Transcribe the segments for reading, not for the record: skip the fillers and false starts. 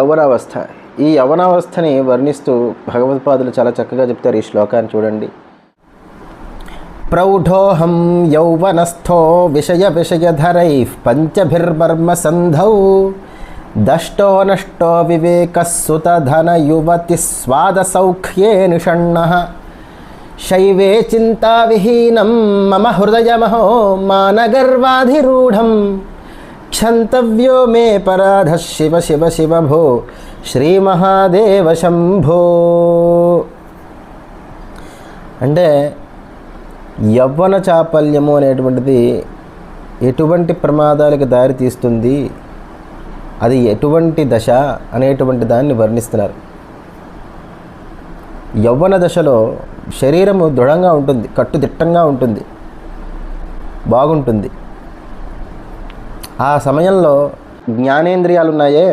యవనావస్థ. ఈ యవనావస్థని వర్ణిస్తూ భగవత్పాదులు చాలా చక్కగా చెప్తారు. ఈ శ్లోకాన్ని చూడండి. ప్రౌఢోహం యౌవనస్థో విషయధరైః పంచభిర్బర్మ సంధౌ దష్టో నష్టో వివేకః సుతధన యువతి స్వాదసౌఖ్యే నిషణ్ణః శైవే చింతావిహీనం మమ హృదయమహో మానగర్వాధిరూఢం క్షంతవ్యో మే పరాధ శివ శివ శివ భో శ్రీమహాదేవ శంభో. అంటే యవ్వన చాపల్యము అనేటువంటిది ఎటువంటి ప్రమాదాలకు దారి తీస్తుంది, అది ఎటువంటి దశ అనేటువంటి దాన్ని వర్ణిస్తున్నారు. యవ్వన దశలో శరీరము దృఢంగా ఉంటుంది, కట్టుదిట్టంగా ఉంటుంది, బాగుంటుంది. ఆ సమయంలో జ్ఞానేంద్రియాలు ఉన్నాయే,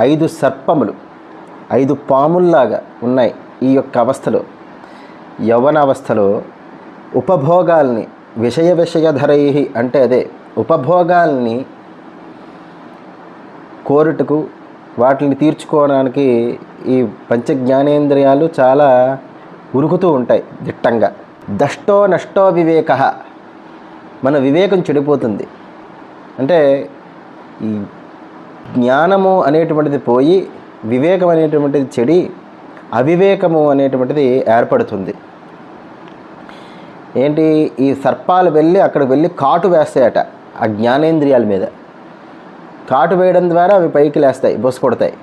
5 సర్పములు 5 పాముల్లాగా ఉన్నాయి. ఈ యొక్క అవస్థలో, యవ్వన అవస్థలో ఉపభోగాల్ని విషయధరై అంటే అదే ఉపభోగాల్ని కోరుటకు, వాటిని తీర్చుకోవడానికి ఈ పంచజ్ఞానేంద్రియాలు చాలా ఉరుకుతూ ఉంటాయి దిట్టంగా. దష్టో నష్టో వివేక, మన వివేకం చెడిపోతుంది. అంటే ఈ జ్ఞానము అనేటువంటిది పోయి వివేకం అనేటువంటిది చెడి అవివేకము అనేటువంటిది ఏర్పడుతుంది. ఏంటి, ఈ సర్పాలు అక్కడికి వెళ్ళి కాటు వేస్తాయట ఆ జ్ఞానేంద్రియాల మీద. కాటు వేయడం ద్వారా అవి పైకి లేస్తాయి, బొసకొడతాయి.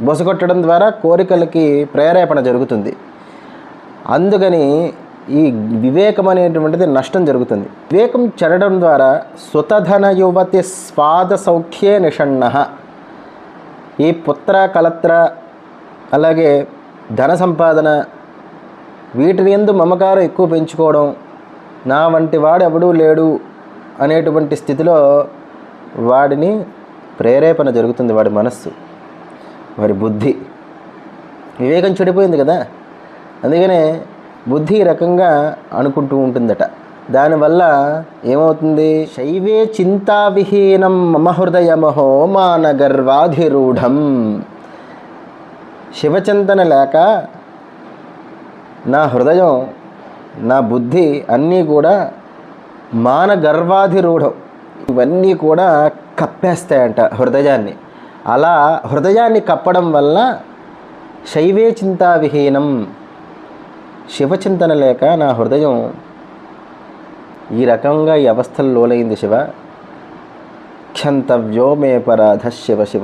బొసకొట్టడం ద్వారా కోరికలకి ప్రేరేపణ జరుగుతుంది. అందుకని ఈ వివేకం అనేటువంటిది నష్టం జరుగుతుంది. వివేకం చెడడం ద్వారా సుతధన యువతి స్వాద సౌఖ్యే నిషణ్ణః, ఈ పుత్ర కలత్ర అలాగే ధన సంపాదన వీటిని యందు మమకారం ఎక్కువ పెంచుకోవడం, నా వంటి వాడు ఎవడూ లేడు అనేటువంటి స్థితిలో వాడిని ప్రేరేపణ జరుగుతుంది. వాడి మనస్సు, వాడి బుద్ధి, వివేకం చెడిపోయింది కదా. అందుకనే బుద్ధి ఈ రకంగా అనుకుంటూ ఉంటుందట. దానివల్ల ఏమవుతుంది, శైవే చింతావిహీనం మమ హృదయమహో మానగర్వాధిరూఢం. శివచింతన లేక నా హృదయం, నా బుద్ధి అన్నీ కూడా మానగర్వాధిరూఢం, ఇవన్నీ కూడా కప్పేస్తాయంట హృదయాన్ని. అలా హృదయాన్ని కప్పడం వల్ల శైవే చింతావిహీనం, శివచింతన లేక నా హృదయం ఈ రకంగా ఈ అవస్థలు లోలైంది. శివ క్షంతవ్యో మే పరాధ శివ శివ.